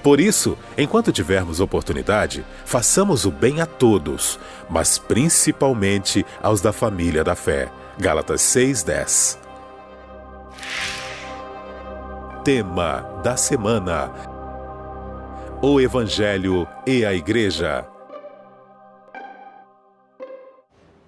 Por isso, enquanto tivermos oportunidade, façamos o bem a todos, mas principalmente aos da família da fé. Gálatas 6:10. Tema da semana: o Evangelho e a Igreja.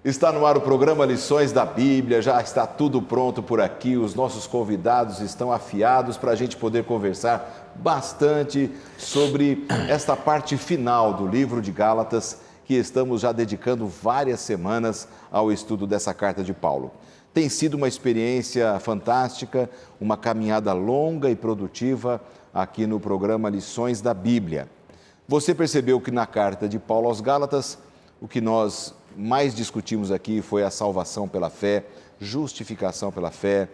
Está no ar o programa Lições da Bíblia, já está tudo pronto por aqui, os nossos convidados estão afiados para a gente poder conversar bastante sobre esta parte final do livro de Gálatas, que estamos já dedicando várias semanas ao estudo dessa carta de Paulo. Tem sido uma experiência fantástica, uma caminhada longa e produtiva aqui no programa Lições da Bíblia. Você percebeu que na carta de Paulo aos Gálatas, o que nós mais discutimos aqui foi a salvação pela fé, justificação pela fé,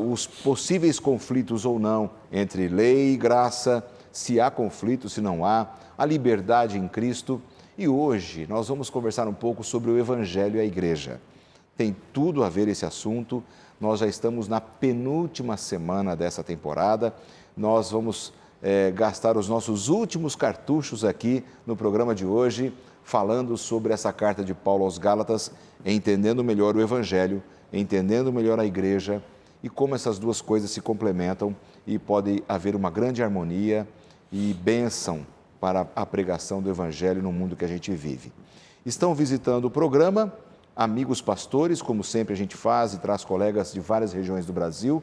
os possíveis conflitos ou não entre lei e graça, se há conflito, se não há, a liberdade em Cristo. E hoje nós vamos conversar um pouco sobre o Evangelho e a Igreja. Tem tudo a ver esse assunto, nós já estamos na penúltima semana dessa temporada, nós vamos gastar os nossos últimos cartuchos aqui no programa de hoje, falando sobre essa carta de Paulo aos Gálatas, entendendo melhor o Evangelho, entendendo melhor a Igreja e como essas duas coisas se complementam e pode haver uma grande harmonia e bênção para a pregação do Evangelho no mundo que a gente vive. Estão visitando o programa amigos pastores, como sempre a gente faz e traz colegas de várias regiões do Brasil.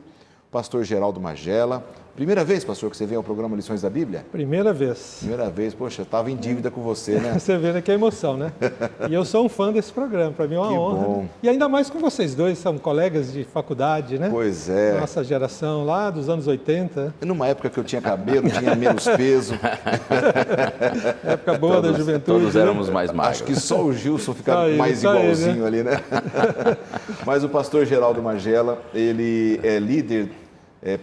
Pastor Geraldo Magela. Primeira vez, pastor, que você vem ao programa Lições da Bíblia? Primeira vez. Primeira vez. Poxa, eu estava em dívida com você, né? Você vê que é emoção, né? E eu sou um fã desse programa, para mim é uma honra. Bom. Né? E ainda mais com vocês dois, são colegas de faculdade, né? Pois é. Nossa geração lá dos anos 80. Numa época que eu tinha cabelo, tinha menos peso. Época boa da juventude. Todos éramos mais magros. Acho que só o Gilson fica mais igualzinho ali, né? Mas o pastor Geraldo Magela, ele é líder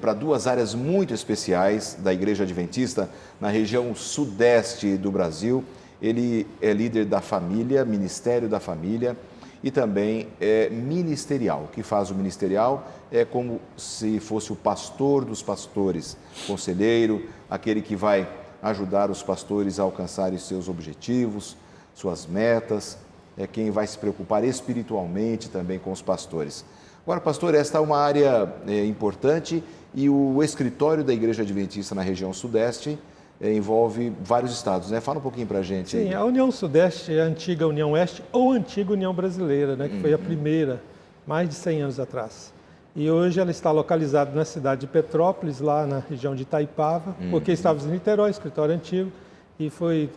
para duas áreas muito especiais da Igreja Adventista na região sudeste do Brasil. Ele é líder da família, Ministério da Família, e também é ministerial. O que faz o ministerial é como se fosse o pastor dos pastores, conselheiro, aquele que vai ajudar os pastores a alcançarem seus objetivos, suas metas, é quem vai se preocupar espiritualmente também com os pastores. Agora, pastor, esta é uma área importante e o escritório da Igreja Adventista na região sudeste envolve vários estados, né? Fala um pouquinho para a gente. Sim, a União Sudeste é a antiga União Oeste ou antiga União Brasileira, né? Que foi a primeira, mais de 100 anos atrás. E hoje ela está localizada na cidade de Petrópolis, lá na região de Itaipava, porque estávamos em Niterói, escritório antigo, e foi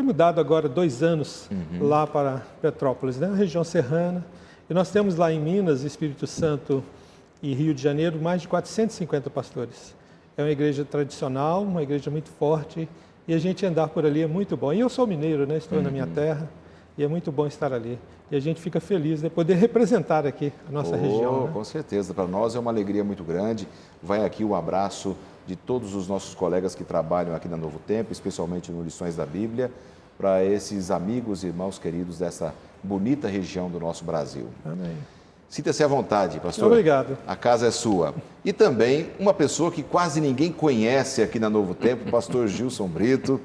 mudado agora 2 anos lá para Petrópolis, né? Na região serrana. E nós temos lá em Minas, Espírito Santo e Rio de Janeiro mais de 450 pastores. É uma igreja tradicional, uma igreja muito forte, e a gente andar por ali é muito bom. E eu sou mineiro, né? Estou na minha terra, e é muito bom estar ali. E a gente fica feliz de poder representar aqui a nossa região. Né? Com certeza, para nós é uma alegria muito grande. Vai aqui o abraço de todos os nossos colegas que trabalham aqui na Novo Tempo, especialmente no Lições da Bíblia, para esses amigos e irmãos queridos dessa bonita região do nosso Brasil. Amém. Sinta-se à vontade, pastor. Obrigado. A casa é sua. E também uma pessoa que quase ninguém conhece aqui na Novo Tempo, o pastor Gilson Brito,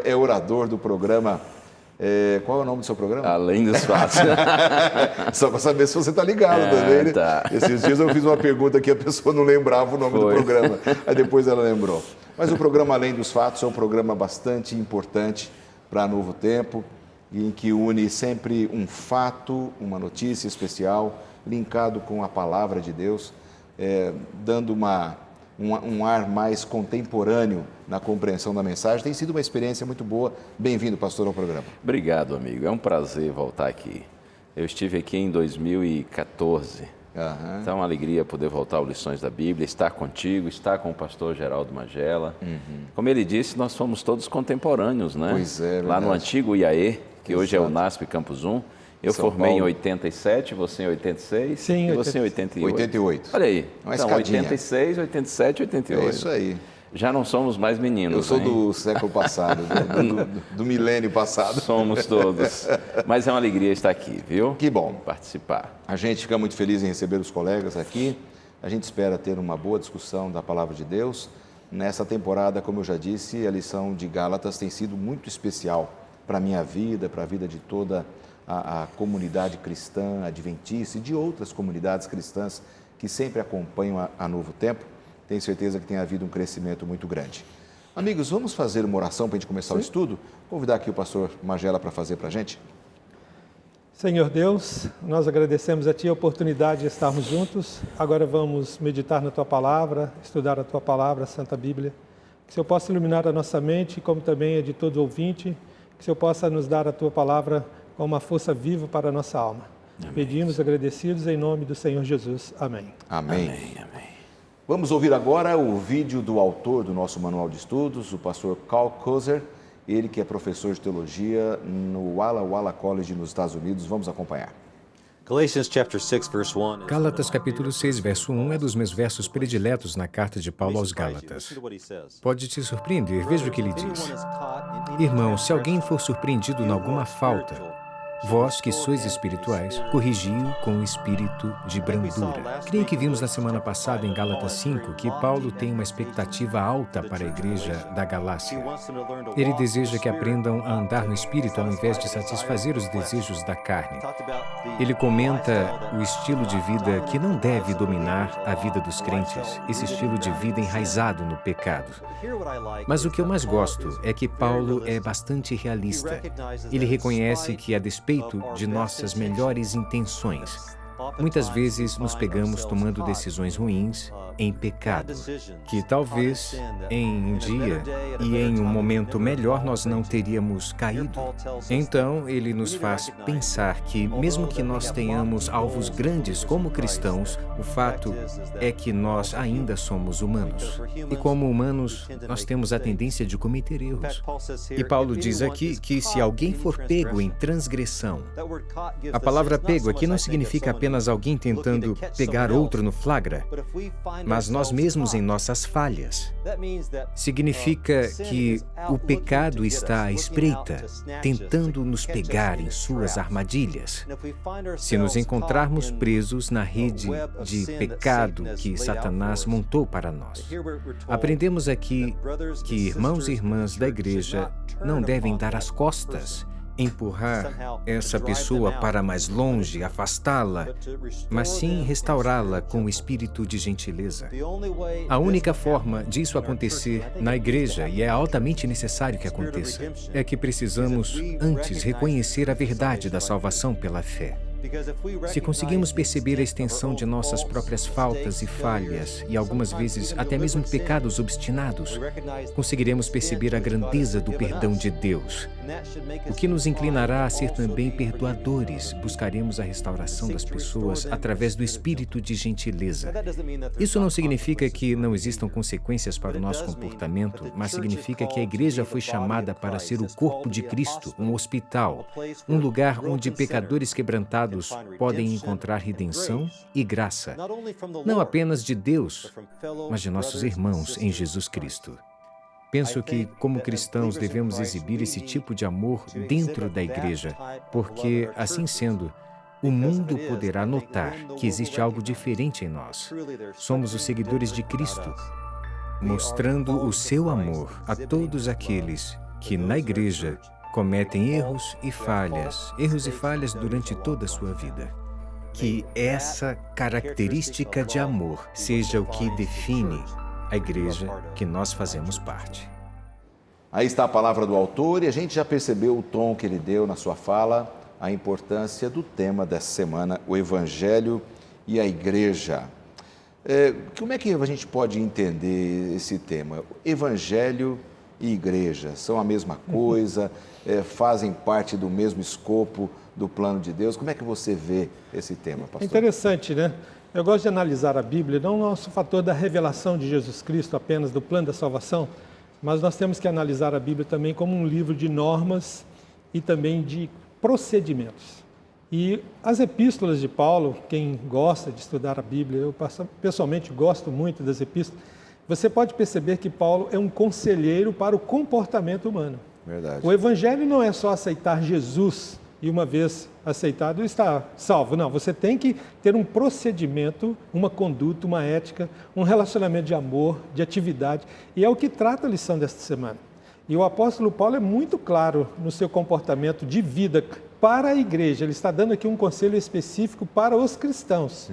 é orador do programa. Qual é o nome do seu programa? Além dos Fatos. Só para saber se você está ligado também, né? Tá. Esses dias eu fiz uma pergunta que a pessoa não lembrava o nome do programa. Aí depois ela lembrou. Mas o programa Além dos Fatos é um programa bastante importante para Novo Tempo, em que une sempre um fato, uma notícia especial, linkado com a palavra de Deus, dando um ar mais contemporâneo na compreensão da mensagem. Tem sido uma experiência muito boa. Bem-vindo, pastor, ao programa. Obrigado, amigo. É um prazer voltar aqui. Eu estive aqui em 2014. Então é uma alegria poder voltar ao Lições da Bíblia, estar contigo, estar com o pastor Geraldo Magela. Como ele disse, nós somos todos contemporâneos, né? Pois é, lá no antigo IAE, que hoje é o NASP Campus 1. Eu São formei Paulo. em 87, você em 86 Sim, e você em 88. 88. Olha aí, Uma então escadinha. 86, 87, 88. É isso aí. Já não somos mais meninos. Eu sou hein? do século passado, do milênio passado. Somos todos. Mas é uma alegria estar aqui, viu? Que bom. Participar. A gente fica muito feliz em receber os colegas aqui. A gente espera ter uma boa discussão da Palavra de Deus. nessa temporada, como eu já disse, a lição de Gálatas tem sido muito especial para a minha vida, para a vida de toda a comunidade cristã, adventista e de outras comunidades cristãs que sempre acompanham a Novo Tempo. Tenho certeza que tem havido um crescimento muito grande. Amigos, vamos fazer uma oração para a gente começar o estudo? Convidar aqui o pastor Magela para fazer para a gente. Senhor Deus, nós agradecemos a Ti a oportunidade de estarmos juntos. Agora vamos meditar na Tua Palavra, estudar a Tua Palavra, a Santa Bíblia. Que o Senhor possa iluminar a nossa mente, como também a de todo ouvinte. Que o Senhor possa nos dar a Tua Palavra com uma força viva para a nossa alma. Amém. Pedimos agradecidos em nome do Senhor Jesus. Amém. Amém. Amém. Amém. Vamos ouvir agora o vídeo do autor do nosso manual de estudos, o pastor Carl Koser. Ele que é professor de teologia no Walla Walla College nos Estados Unidos. Vamos acompanhar. Gálatas capítulo 6, verso 1 é dos meus versos prediletos na carta de Paulo aos Gálatas. Pode te surpreender, veja o que ele diz. Irmão, se alguém for surpreendido em alguma falta, vós que sois espirituais, corrigi-o com o espírito de brandura. Creio que vimos na semana passada em Gálatas 5 que Paulo tem uma expectativa alta para a igreja da Galácia. Ele deseja que aprendam a andar no espírito ao invés de satisfazer os desejos da carne. Ele comenta o estilo de vida que não deve dominar a vida dos crentes, esse estilo de vida enraizado no pecado. Mas o que eu mais gosto é que Paulo é bastante realista. Ele reconhece que, a despeito de nossas melhores intenções, muitas vezes nos pegamos tomando decisões ruins em pecado, que talvez em um dia e em um momento melhor nós não teríamos caído. Então, ele nos faz pensar que, mesmo que nós tenhamos alvos grandes como cristãos, o fato é que nós ainda somos humanos. E como humanos, nós temos a tendência de cometer erros. E Paulo diz aqui que se alguém for pego em transgressão, a palavra pego aqui não significa apenas alguém tentando pegar outro no flagra, mas nós mesmos em nossas falhas. Significa que o pecado está à espreita, tentando nos pegar em suas armadilhas. Se nos encontrarmos presos na rede de pecado que Satanás montou para nós. Aprendemos aqui que irmãos e irmãs da igreja não devem dar as costas, empurrar essa pessoa para mais longe, afastá-la, mas sim restaurá-la com o espírito de gentileza. A única forma disso acontecer na igreja, e é altamente necessário que aconteça, é que precisamos antes reconhecer a verdade da salvação pela fé. Se conseguimos perceber a extensão de nossas próprias faltas e falhas, e algumas vezes até mesmo pecados obstinados, conseguiremos perceber a grandeza do perdão de Deus, o que nos inclinará a ser também perdoadores. Buscaremos a restauração das pessoas através do espírito de gentileza. Isso não significa que não existam consequências para o nosso comportamento, mas significa que a igreja foi chamada para ser o corpo de Cristo, um hospital, um lugar onde pecadores quebrantados podem encontrar redenção e graça, não apenas de Deus, mas de nossos irmãos em Jesus Cristo. Penso que, como cristãos, devemos exibir esse tipo de amor dentro da igreja, porque, assim sendo, o mundo poderá notar que existe algo diferente em nós. Somos os seguidores de Cristo, mostrando o seu amor a todos aqueles que, na igreja, cometem erros e falhas durante toda a sua vida. Que essa característica de amor seja o que define a igreja que nós fazemos parte. Aí está a palavra do autor e a gente já percebeu o tom que ele deu na sua fala, a importância do tema dessa semana, o Evangelho e a Igreja. Como é que a gente pode entender esse tema? Evangelho e igreja são a mesma coisa, fazem parte do mesmo escopo do plano de Deus? Como é que você vê esse tema, pastor? É interessante, né? Eu gosto de analisar a Bíblia, não o nosso fator da revelação de Jesus Cristo, apenas do plano da salvação, mas nós temos que analisar a Bíblia também como um livro de normas e também de procedimentos. E as epístolas de Paulo, quem gosta de estudar a Bíblia, eu pessoalmente gosto muito das epístolas, você pode perceber que Paulo é um conselheiro para o comportamento humano. Verdade. O Evangelho não é só aceitar Jesus e uma vez aceitado, está salvo. Não, você tem que ter um procedimento, uma conduta, uma ética, um relacionamento de amor, de atividade. E é o que trata a lição desta semana. E o apóstolo Paulo é muito claro no seu comportamento de vida para a igreja. Ele está dando aqui um conselho específico para os cristãos,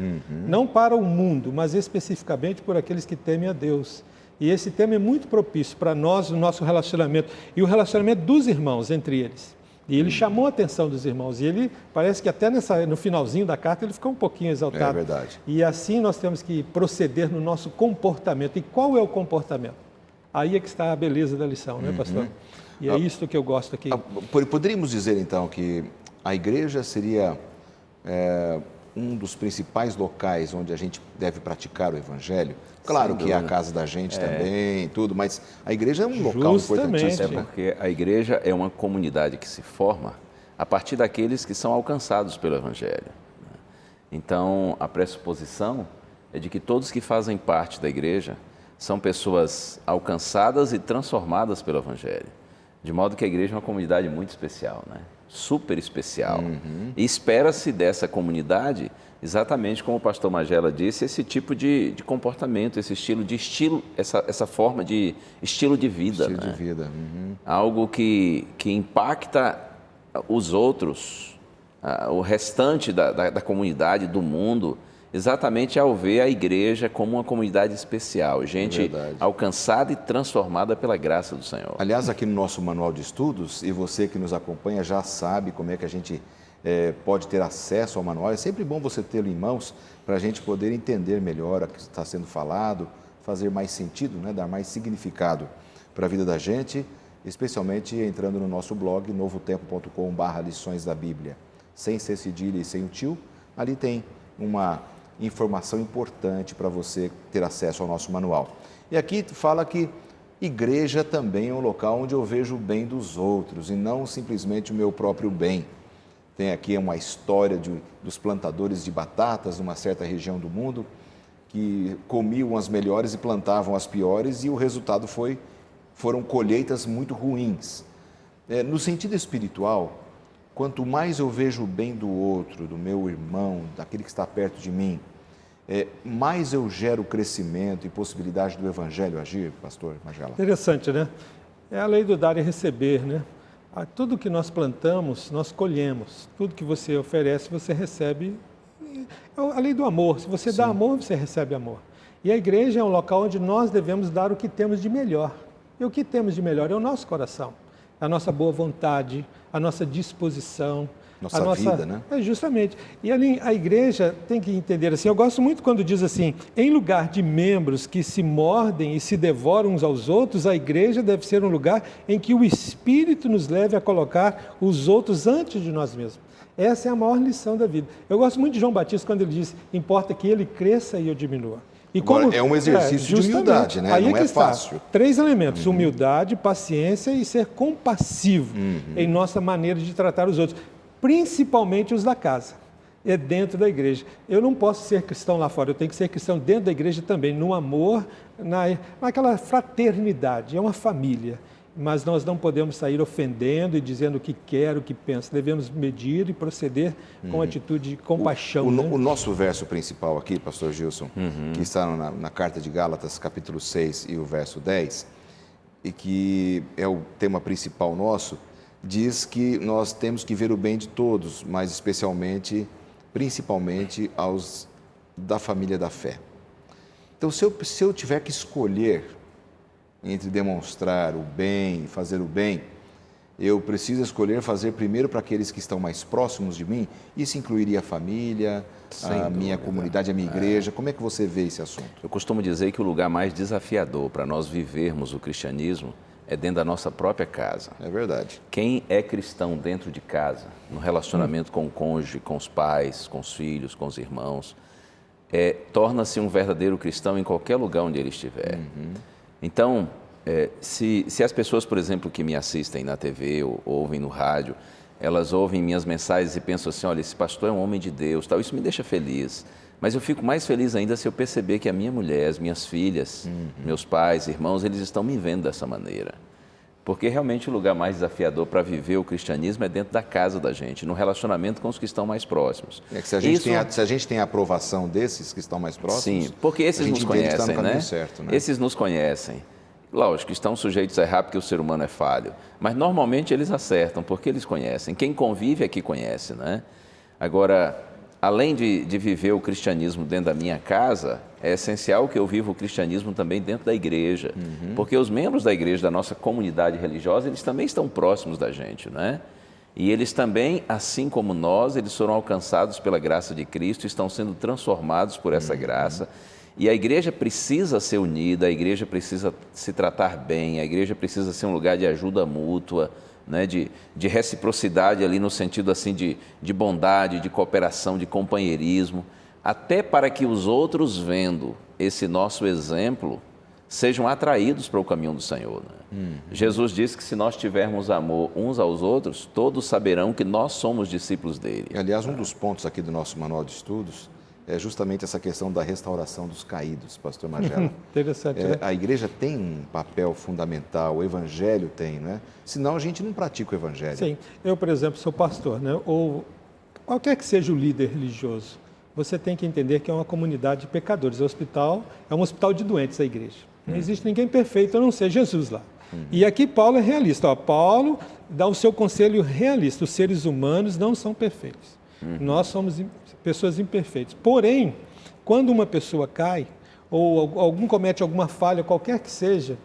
não para o mundo, mas especificamente por aqueles que temem a Deus. E esse tema é muito propício para nós, o nosso relacionamento, e o relacionamento dos irmãos entre eles. E ele chamou a atenção dos irmãos, e ele parece que até no finalzinho da carta ele ficou um pouquinho exaltado. É verdade. E assim nós temos que proceder no nosso comportamento. E qual é o comportamento? Aí é que está a beleza da lição, né, pastor? E é isso que eu gosto aqui. Poderíamos dizer, então, que a igreja seria um dos principais locais onde a gente deve praticar o evangelho? Claro que é a casa da gente também, tudo, mas a igreja é um local importantíssimo. É porque a igreja é uma comunidade que se forma a partir daqueles que são alcançados pelo evangelho. Então, a pressuposição é de que todos que fazem parte da igreja são pessoas alcançadas e transformadas pelo evangelho. De modo que a igreja é uma comunidade muito especial, né? Super especial. E espera-se dessa comunidade, exatamente como o pastor Magela disse, esse tipo de comportamento, esse estilo, essa forma de estilo de vida. Estilo de vida. Algo que impacta os outros, o restante da comunidade, do mundo, exatamente ao ver a igreja como uma comunidade especial, gente alcançada e transformada pela graça do Senhor. Aliás, aqui no nosso manual de estudos, e você que nos acompanha já sabe como é que a gente pode ter acesso ao manual. É sempre bom você tê-lo em mãos para a gente poder entender melhor o que está sendo falado, fazer mais sentido, né? Dar mais significado para a vida da gente, especialmente entrando no nosso blog, novotempo.com/lições da Bíblia. Sem ser cedilha e sem o tio, ali tem uma informação importante para você ter acesso ao nosso manual. E aqui fala que igreja também é um local onde eu vejo o bem dos outros e não simplesmente o meu próprio bem. Tem aqui uma história dos plantadores de batatas numa certa região do mundo que comiam as melhores e plantavam as piores, e o resultado foram colheitas muito ruins. No sentido espiritual, quanto mais eu vejo o bem do outro, do meu irmão, daquele que está perto de mim, mais eu gero crescimento e possibilidade do Evangelho agir, pastor Magela. Interessante, né? É a lei do dar e receber, né? Tudo que nós plantamos, nós colhemos. Tudo que você oferece, você recebe. É a lei do amor. Se você dá amor, você recebe amor. E a igreja é um local onde nós devemos dar o que temos de melhor. E o que temos de melhor é o nosso coração, a nossa boa vontade, a nossa disposição. Nossa vida, né? Justamente. E ali a igreja tem que entender assim, eu gosto muito quando diz assim, em lugar de membros que se mordem e se devoram uns aos outros, a igreja deve ser um lugar em que o Espírito nos leve a colocar os outros antes de nós mesmos. Essa é a maior lição da vida. Eu gosto muito de João Batista quando ele diz, importa que ele cresça e eu diminua. E agora, é um exercício de humildade, né? Aí não é fácil. 3 elementos, humildade, paciência e ser compassivo em nossa maneira de tratar os outros. Principalmente os da casa, é dentro da igreja. Eu não posso ser cristão lá fora, eu tenho que ser cristão dentro da igreja também, no amor, naquela fraternidade, é uma família. Mas nós não podemos sair ofendendo e dizendo o que quer, o que pensa. Devemos medir e proceder com atitude de compaixão. O nosso verso principal aqui, pastor Gilson, que está na carta de Gálatas, capítulo 6 e o verso 10, e que é o tema principal nosso, diz que nós temos que ver o bem de todos, mas principalmente aos da família da fé. Então, se eu tiver que escolher entre demonstrar o bem e fazer o bem, eu preciso escolher fazer primeiro para aqueles que estão mais próximos de mim. Isso incluiria a família, a minha comunidade, a minha igreja. Como é que você vê esse assunto? Eu costumo dizer que o lugar mais desafiador para nós vivermos o cristianismo é dentro da nossa própria casa. É verdade. Quem é cristão dentro de casa, no relacionamento com o cônjuge, com os pais, com os filhos, com os irmãos, torna-se um verdadeiro cristão em qualquer lugar onde ele estiver. Então, se as pessoas, por exemplo, que me assistem na TV ou ouvem no rádio, elas ouvem minhas mensagens e pensam assim, olha, esse pastor é um homem de Deus, tal, isso me deixa feliz. Mas eu fico mais feliz ainda se eu perceber que a minha mulher, as minhas filhas, meus pais, irmãos, eles estão me vendo dessa maneira. Porque realmente o lugar mais desafiador para viver o cristianismo é dentro da casa da gente, no relacionamento com os que estão mais próximos. É que se a gente tem a aprovação desses que estão mais próximos... Sim, porque esses nos conhecem, né? Certo, né? Esses nos conhecem. Lógico, estão sujeitos a errar porque o ser humano é falho. Mas normalmente eles acertam porque eles conhecem. Quem convive é que conhece, né? Agora, além de viver o cristianismo dentro da minha casa, é essencial que eu viva o cristianismo também dentro da igreja. Porque os membros da igreja, da nossa comunidade religiosa, eles também estão próximos da gente, né? E eles também, assim como nós, eles foram alcançados pela graça de Cristo, estão sendo transformados por essa graça. E a igreja precisa ser unida, a igreja precisa se tratar bem, a igreja precisa ser um lugar de ajuda mútua, né, de reciprocidade ali no sentido assim de bondade, de cooperação, de companheirismo, até para que os outros, vendo esse nosso exemplo, sejam atraídos para o caminho do Senhor. Né? Jesus disse que se nós tivermos amor uns aos outros, todos saberão que nós somos discípulos dele. E, aliás, um dos pontos aqui do nosso manual de estudos é justamente essa questão da restauração dos caídos, pastor Magela. Interessante, né? A igreja tem um papel fundamental, o evangelho tem, né? Senão a gente não pratica o evangelho. Sim. Eu, por exemplo, sou pastor, né? Ou qualquer que seja o líder religioso, você tem que entender que é uma comunidade de pecadores. O hospital é um hospital de doentes, a igreja. Não existe ninguém perfeito a não ser Jesus lá. E aqui Paulo é realista. Ó, Paulo dá o seu conselho realista. Os seres humanos não são perfeitos. Nós somos pessoas imperfeitas. Porém, quando uma pessoa cai, ou algum comete alguma falha, qualquer que seja,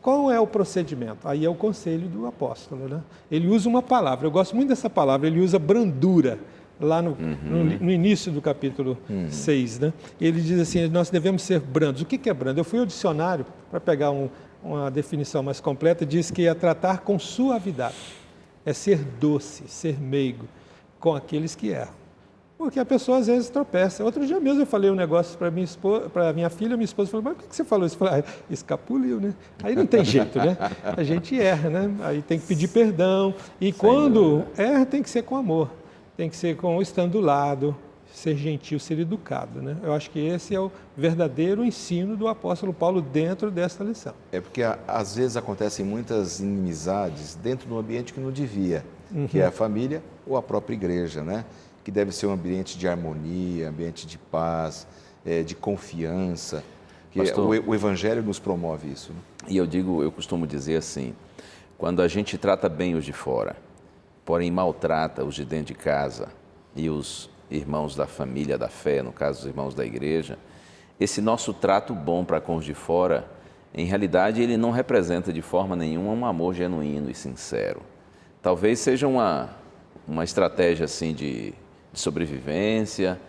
qual é o procedimento? Aí é o conselho do apóstolo, né? Ele usa uma palavra, eu gosto muito dessa palavra, ele usa brandura, lá no início do capítulo 6, né? Ele diz assim, nós devemos ser brandos. O que é brando? Eu fui ao dicionário para pegar uma definição mais completa, diz que é tratar com suavidade, é ser doce, ser meigo com aqueles que erram. Porque a pessoa às vezes tropeça. Outro dia mesmo eu falei um negócio para minha filha, minha esposa falou, mas por que você falou isso? Eu falei, escapuliu, né? Aí não tem jeito, né? A gente erra, né? Aí tem que pedir perdão. E quando erra, tem que ser com amor. Tem que ser estando do lado, ser gentil, ser educado, né? Eu acho que esse é o verdadeiro ensino do apóstolo Paulo dentro desta lição. É porque às vezes acontecem muitas inimizades dentro do ambiente que não devia, que é a família ou a própria igreja, né? Que deve ser um ambiente de harmonia, ambiente de paz, de confiança. Que o Evangelho nos promove isso. Né? E eu costumo dizer assim, quando a gente trata bem os de fora, porém maltrata os de dentro de casa e os irmãos da família da fé, no caso os irmãos da igreja, esse nosso trato bom para com os de fora, em realidade ele não representa de forma nenhuma um amor genuíno e sincero. Talvez seja uma estratégia assim de sobrevivência,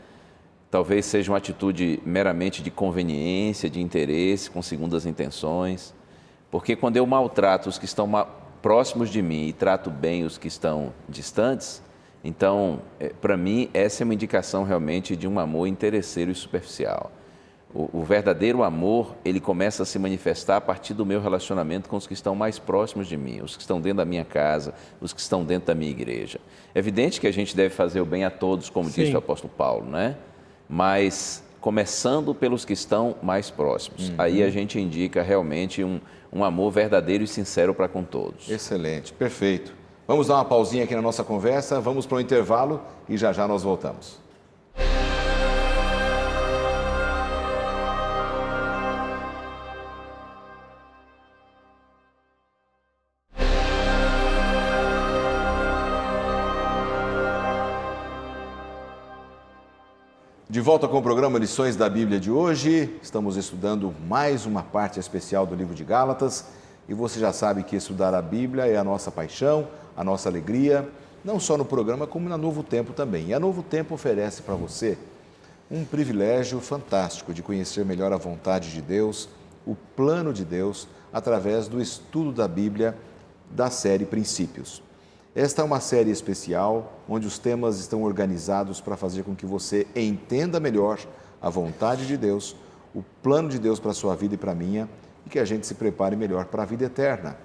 talvez seja uma atitude meramente de conveniência, de interesse, com segundas intenções, porque quando eu maltrato os que estão próximos de mim e trato bem os que estão distantes, então, para mim, essa é uma indicação realmente de um amor interesseiro e superficial. O verdadeiro amor, ele começa a se manifestar a partir do meu relacionamento com os que estão mais próximos de mim, os que estão dentro da minha casa, os que estão dentro da minha igreja. É evidente que a gente deve fazer o bem a todos, como disse o apóstolo Paulo, né? Mas começando pelos que estão mais próximos. Aí a gente indica realmente um amor verdadeiro e sincero para com todos. Excelente, perfeito. Vamos dar uma pausinha aqui na nossa conversa, vamos para o intervalo e já já nós voltamos. De volta com o programa Lições da Bíblia de hoje, estamos estudando mais uma parte especial do livro de Gálatas e você já sabe que estudar a Bíblia é a nossa paixão, a nossa alegria, não só no programa como na Novo Tempo também. E a Novo Tempo oferece para você um privilégio fantástico de conhecer melhor a vontade de Deus, o plano de Deus, através do estudo da Bíblia da série Princípios. Esta é uma série especial, onde os temas estão organizados para fazer com que você entenda melhor a vontade de Deus, o plano de Deus para a sua vida e para a minha, e que a gente se prepare melhor para a vida eterna.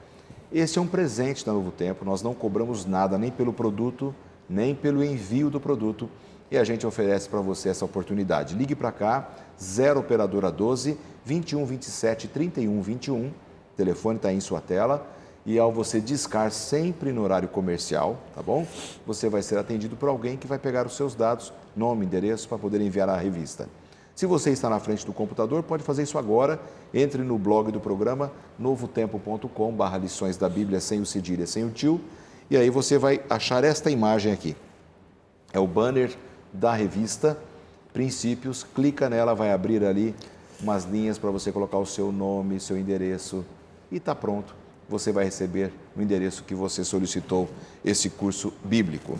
Este é um presente da Novo Tempo, nós não cobramos nada nem pelo produto, nem pelo envio do produto, e a gente oferece para você essa oportunidade. Ligue para cá, 0 operadora 12 21 27 31 21, o telefone está aí em sua tela, e ao você discar sempre no horário comercial, tá bom? Você vai ser atendido por alguém que vai pegar os seus dados, nome, endereço, para poder enviar a revista. Se você está na frente do computador, pode fazer isso agora. Entre no blog do programa, novotempo.com/lições da Bíblia, sem o cedilha, sem o tio, e aí você vai achar esta imagem aqui. É o banner da revista Princípios. Clica nela, vai abrir ali umas linhas para você colocar o seu nome, seu endereço, e está pronto. Você vai receber no endereço que você solicitou esse curso bíblico.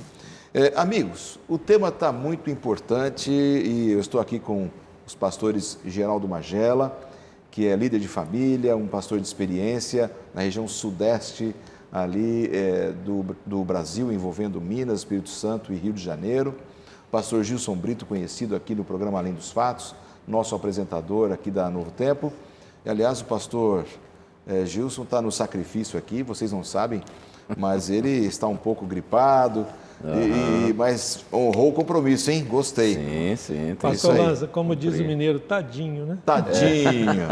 Amigos, o tema está muito importante e eu estou aqui com os pastores Geraldo Magela, que é líder de família, um pastor de experiência na região sudeste ali do Brasil, envolvendo Minas, Espírito Santo e Rio de Janeiro. Pastor Gilson Brito, conhecido aqui no programa Além dos Fatos, nosso apresentador aqui da Novo Tempo. E, aliás, o pastor Gilson está no sacrifício aqui, vocês não sabem, mas ele está um pouco gripado, mas honrou o compromisso, hein? Gostei. Sim. Pastor Lanza, como diz o mineiro, tadinho, né? Tadinho,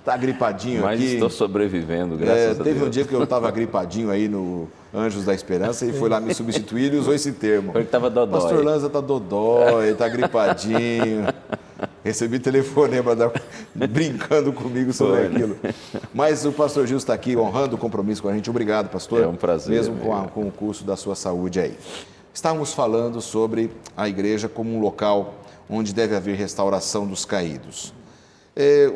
tá gripadinho mas aqui. Mas estou sobrevivendo, graças a Deus. Teve um dia que eu estava gripadinho aí no Anjos da Esperança e foi lá me substituir e usou esse termo. Ele estava dodói. Pastor Lanza tá dodói, tá gripadinho. Recebi telefonema brincando comigo sobre aquilo. Mas o pastor Gil está aqui honrando o compromisso com a gente. Obrigado, pastor. É um prazer. Mesmo com o curso da sua saúde aí. Estávamos falando sobre a igreja como um local onde deve haver restauração dos caídos.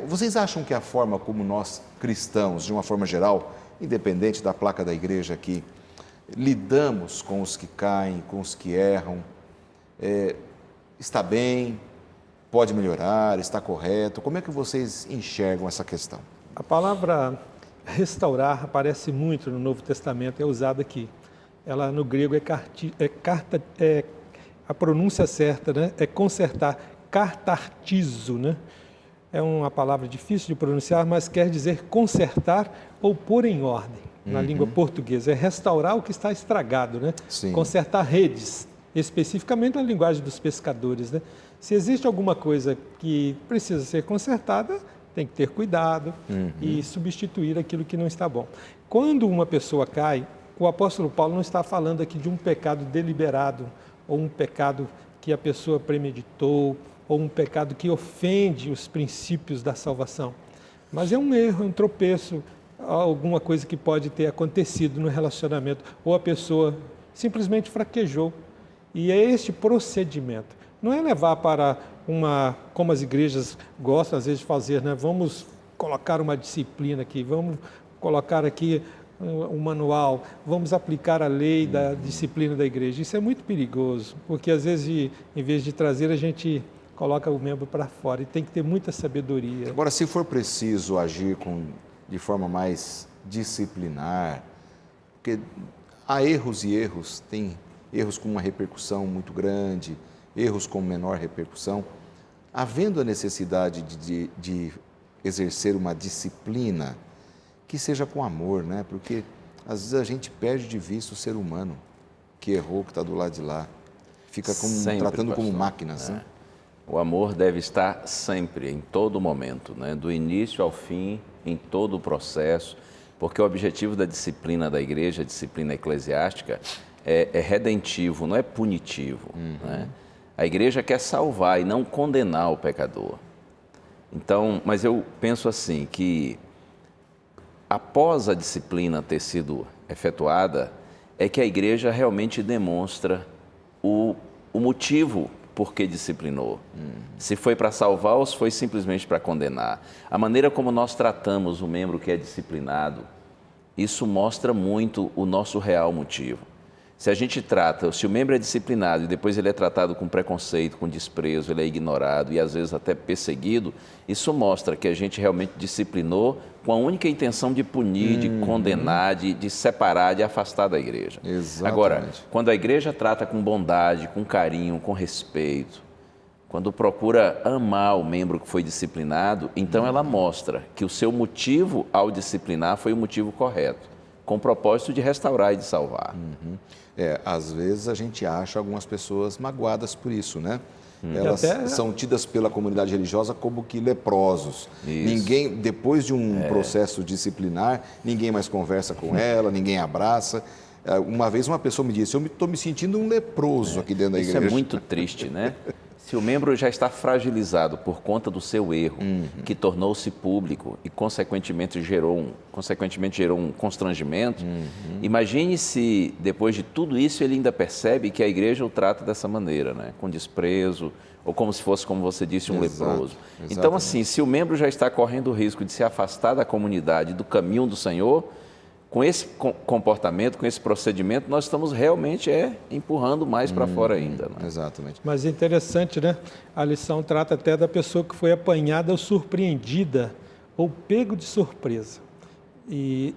Vocês acham que a forma como nós, cristãos, de uma forma geral, independente da placa da igreja aqui, lidamos com os que caem, com os que erram, está bem? Pode melhorar? Está correto? Como é que vocês enxergam essa questão? A palavra restaurar aparece muito no Novo Testamento, é usada aqui. Ela no grego a pronúncia certa, né? É consertar, katartizo, né? É uma palavra difícil de pronunciar, mas quer dizer consertar ou pôr em ordem, na língua portuguesa. É restaurar o que está estragado, né? Sim. Consertar redes, especificamente na linguagem dos pescadores, né? Se existe alguma coisa que precisa ser consertada, tem que ter cuidado e substituir aquilo que não está bom. Quando uma pessoa cai, o apóstolo Paulo não está falando aqui de um pecado deliberado, ou um pecado que a pessoa premeditou, ou um pecado que ofende os princípios da salvação. Mas é um erro, é um tropeço, alguma coisa que pode ter acontecido no relacionamento, ou a pessoa simplesmente fraquejou. E é este procedimento. Não é levar para como as igrejas gostam às vezes de fazer, né? Vamos colocar uma disciplina aqui, vamos colocar aqui um manual, vamos aplicar a lei da disciplina da igreja. Isso é muito perigoso, porque às vezes, em vez de trazer, a gente coloca o membro para fora e tem que ter muita sabedoria. Agora, se for preciso agir de forma mais disciplinar, porque há erros e erros, tem erros com uma repercussão muito grande, erros com menor repercussão, havendo a necessidade de exercer uma disciplina que seja com amor, né? Porque às vezes a gente perde de vista o ser humano que errou, que está do lado de lá, fica tratando como máquinas. Né? O amor deve estar sempre, em todo momento, né? Do início ao fim, em todo o processo, porque o objetivo da disciplina da igreja, a disciplina eclesiástica, é redentivo, não é punitivo. Né? A igreja quer salvar e não condenar o pecador. Então, mas eu penso assim, que após a disciplina ter sido efetuada, é que a igreja realmente demonstra o motivo por que disciplinou. Se foi para salvar ou se foi simplesmente para condenar. A maneira como nós tratamos o membro que é disciplinado, isso mostra muito o nosso real motivo. Se a gente trata, se o membro é disciplinado e depois ele é tratado com preconceito, com desprezo, ele é ignorado e às vezes até perseguido, isso mostra que a gente realmente disciplinou com a única intenção de punir, de condenar, de separar, de afastar da igreja. Exatamente. Agora, quando a igreja trata com bondade, com carinho, com respeito, quando procura amar o membro que foi disciplinado, então ela mostra que o seu motivo ao disciplinar foi o motivo correto, com o propósito de restaurar e de salvar. Às vezes a gente acha algumas pessoas magoadas por isso, né? Elas são tidas pela comunidade religiosa como que leprosos. Isso. Ninguém, depois de um processo disciplinar, ninguém mais conversa com ela, ninguém abraça. Uma vez uma pessoa me disse, eu estou me sentindo um leproso aqui dentro da igreja. Isso é muito triste, né? Se o membro já está fragilizado por conta do seu erro, que tornou-se público e, consequentemente, gerou um constrangimento, imagine se, depois de tudo isso, ele ainda percebe que a igreja o trata dessa maneira, né? Com desprezo, ou como se fosse, como você disse, um leproso. Então, assim, se o membro já está correndo o risco de se afastar da comunidade, do caminho do Senhor, com esse comportamento, com esse procedimento, nós estamos realmente empurrando mais para fora ainda. Né? Exatamente. Mas é interessante, né? A lição trata até da pessoa que foi apanhada ou surpreendida, ou pego de surpresa. E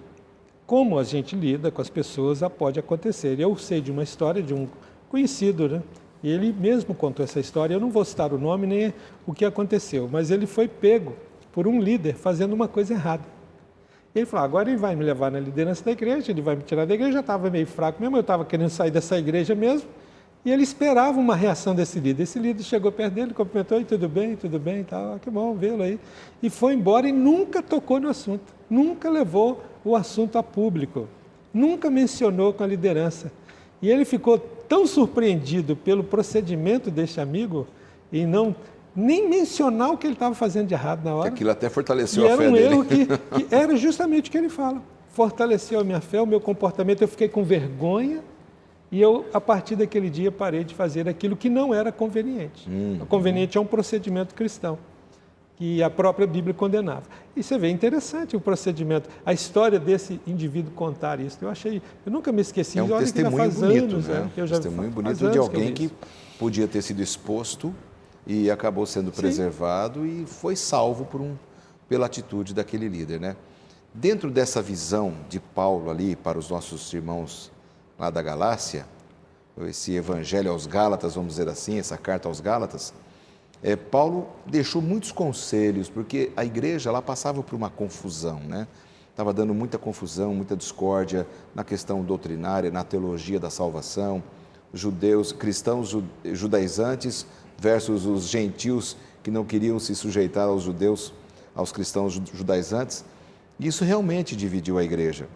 como a gente lida com as pessoas, pode acontecer. Eu sei de uma história de um conhecido, né? E ele mesmo contou essa história, eu não vou citar o nome nem o que aconteceu, mas ele foi pego por um líder fazendo uma coisa errada. Ele falou, agora ele vai me levar na liderança da igreja, ele vai me tirar da igreja, eu já estava meio fraco mesmo, eu estava querendo sair dessa igreja mesmo, e ele esperava uma reação desse líder. Esse líder chegou perto dele, cumprimentou, e tudo bem, tal, que bom vê-lo aí. E foi embora e nunca tocou no assunto, nunca levou o assunto a público, nunca mencionou com a liderança. E ele ficou tão surpreendido pelo procedimento deste amigo, e não nem mencionar o que ele estava fazendo de errado na hora. Que aquilo até fortaleceu a fé dele. E era um erro que era justamente o que ele fala. Fortaleceu a minha fé, o meu comportamento, eu fiquei com vergonha e eu, a partir daquele dia, parei de fazer aquilo que não era conveniente. O conveniente é um procedimento cristão, que a própria Bíblia condenava. E você vê, interessante o procedimento, a história desse indivíduo contar isso. Eu nunca me esqueci. É um testemunho bonito, né? Um testemunho bonito de alguém que podia ter sido exposto e acabou sendo preservado e foi salvo pela atitude daquele líder, né? Dentro dessa visão de Paulo ali para os nossos irmãos lá da Galácia, esse evangelho aos Gálatas, vamos dizer assim, essa carta aos Gálatas, Paulo deixou muitos conselhos, porque a igreja lá passava por uma confusão, né? Estava dando muita confusão, muita discórdia na questão doutrinária, na teologia da salvação, judeus, cristãos judaizantes versus os gentios que não queriam se sujeitar aos judeus, aos cristãos judaizantes. Isso realmente dividiu a igreja.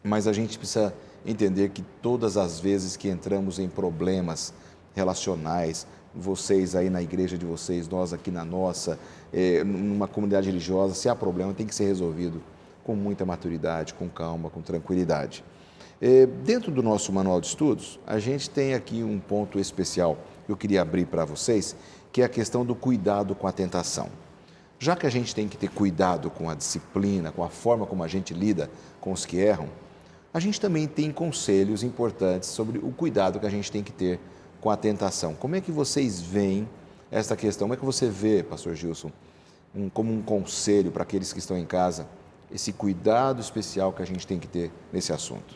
Mas a gente precisa entender que todas as vezes que entramos em problemas relacionais, vocês aí na igreja de vocês, nós aqui na nossa, numa comunidade religiosa, se há problema, tem que ser resolvido com muita maturidade, com calma, com tranquilidade. Dentro do nosso manual de estudos, a gente tem aqui um ponto especial que eu queria abrir para vocês, que é a questão do cuidado com a tentação. Já que a gente tem que ter cuidado com a disciplina, com a forma como a gente lida com os que erram, a gente também tem conselhos importantes sobre o cuidado que a gente tem que ter com a tentação. Como é que vocês veem essa questão? Como é que você vê, pastor Gilson, como um conselho para aqueles que estão em casa, esse cuidado especial que a gente tem que ter nesse assunto?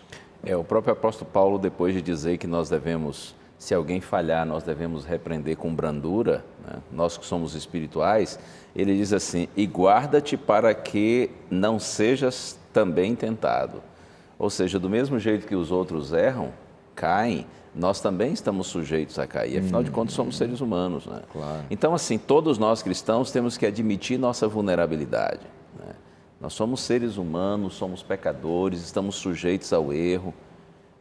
O próprio apóstolo Paulo, depois de dizer que nós devemos, se alguém falhar, nós devemos repreender com brandura, né? Nós que somos espirituais, ele diz assim, e guarda-te para que não sejas também tentado. Ou seja, do mesmo jeito que os outros erram, caem, nós também estamos sujeitos a cair. Afinal de contas, somos seres humanos, né? Claro. Então, assim, todos nós cristãos temos que admitir nossa vulnerabilidade, né? Nós somos seres humanos, somos pecadores, estamos sujeitos ao erro.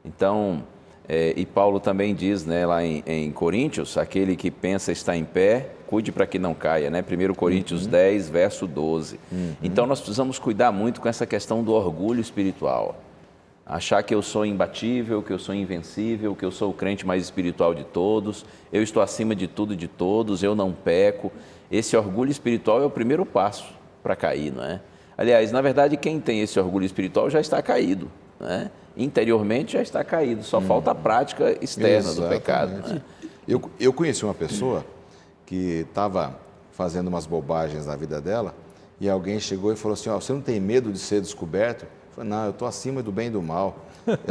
Então, e Paulo também diz, né, lá em Coríntios, aquele que pensa estar em pé, cuide para que não caia, né? 1 Coríntios 10, verso 12. Então, nós precisamos cuidar muito com essa questão do orgulho espiritual. Achar que eu sou imbatível, que eu sou invencível, que eu sou o crente mais espiritual de todos, eu estou acima de tudo e de todos, eu não peco. Esse orgulho espiritual é o primeiro passo para cair, não é? Aliás, na verdade, quem tem esse orgulho espiritual já está caído, né? Interiormente já está caído, só falta a prática externa do pecado. Né? Eu conheci uma pessoa que estava fazendo umas bobagens na vida dela e alguém chegou e falou assim, você não tem medo de ser descoberto? Eu falei, não, eu estou acima do bem e do mal,